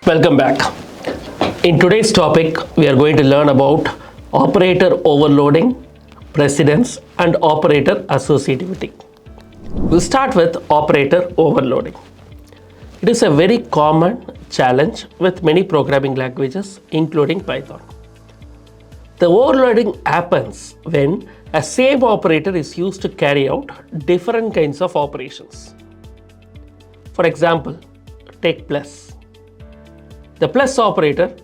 Welcome back. In today's topic, we are going to learn about operator overloading, precedence, and operator associativity. We'll start with operator overloading. It is a very common challenge with many programming languages, including Python. The overloading happens when a same operator is used to carry out different kinds of operations. For example, take plus. The plus operator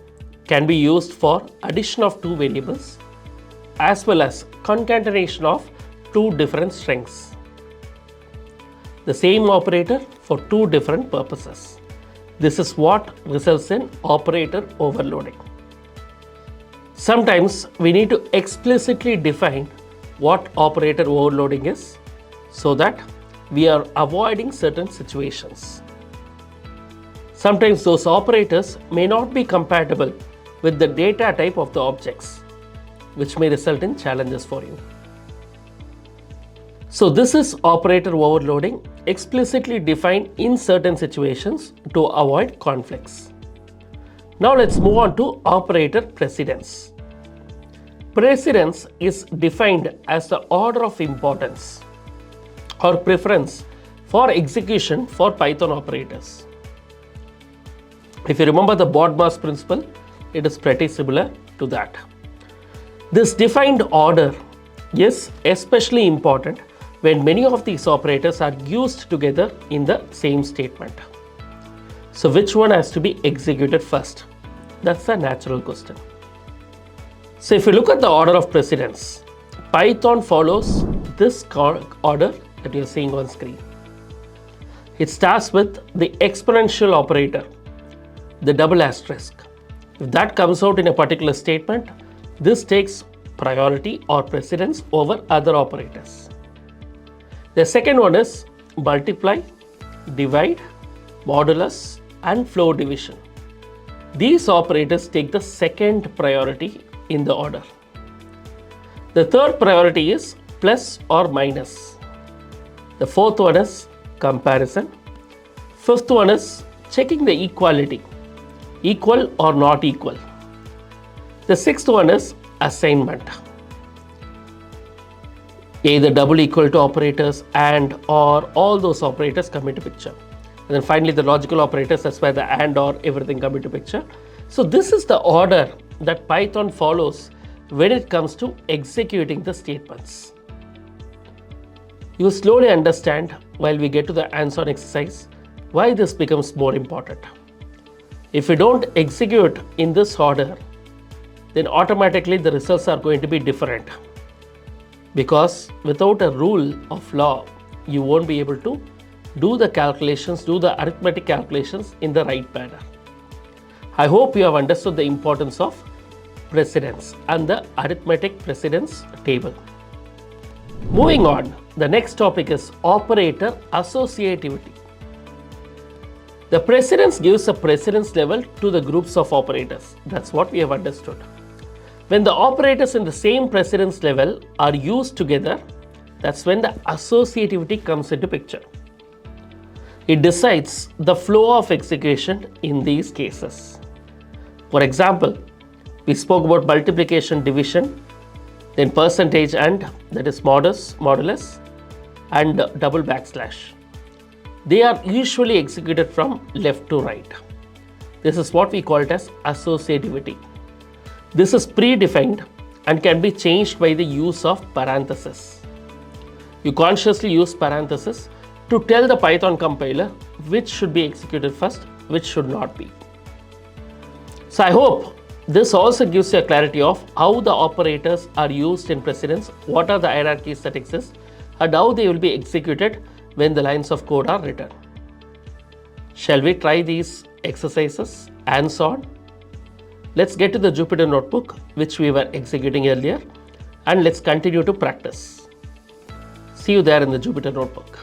can be used for addition of two variables as well as concatenation of two different strings. The same operator for two different purposes. This is what results in operator overloading. Sometimes we need to explicitly define what operator overloading is so that we are avoiding certain situations. Sometimes those operators may not be compatible with the data type of the objects, which may result in challenges for you. So this is operator overloading, explicitly defined in certain situations to avoid conflicts. Now let's move on to operator precedence. Precedence is defined as the order of importance or preference for execution for Python operators. If you remember the BODMAS principle, it is pretty similar to that. This defined order is especially important when many of these operators are used together in the same statement. So which one has to be executed first? That's a natural question. So if you look at the order of precedence, Python follows this order that you're seeing on screen. It starts with the exponential operator, the double asterisk. If that comes out in a particular statement, this takes priority or precedence over other operators. The second one is multiply, divide, modulus, and floor division. These operators take the second priority in the order. The third priority is plus or minus. The fourth one is comparison. Fifth one is checking the equality, equal or not equal. The sixth one is assignment. Either double equal to operators and or all those operators come into picture. And then finally the logical operators, that's where the and or everything come into picture. So this is the order that Python follows when it comes to executing the statements. You will slowly understand while we get to the hands-on exercise why this becomes more important. If we don't execute in this order, then automatically the results are going to be different. Because without a rule of law, you won't be able to do the calculations, do the arithmetic calculations in the right manner. I hope you have understood the importance of precedence and the arithmetic precedence table. Moving on, the next topic is operator associativity. The precedence gives a precedence level to the groups of operators. That's what we have understood. When the operators in the same precedence level are used together, that's when the associativity comes into picture. It decides the flow of execution in these cases. For example, we spoke about multiplication, division, then percentage and, that is modulus, and double backslash. They are usually executed from left to right. This is what we call it as associativity. This is predefined and can be changed by the use of parentheses. You consciously use parentheses to tell the Python compiler which should be executed first, which should not be. So I hope this also gives you a clarity of how the operators are used in precedence, what are the hierarchies that exist, and how they will be executed when the lines of code are written. Shall we try these exercises hands-on? Let's get to the Jupyter notebook, which we were executing earlier, and let's continue to practice. See you there in the Jupyter notebook.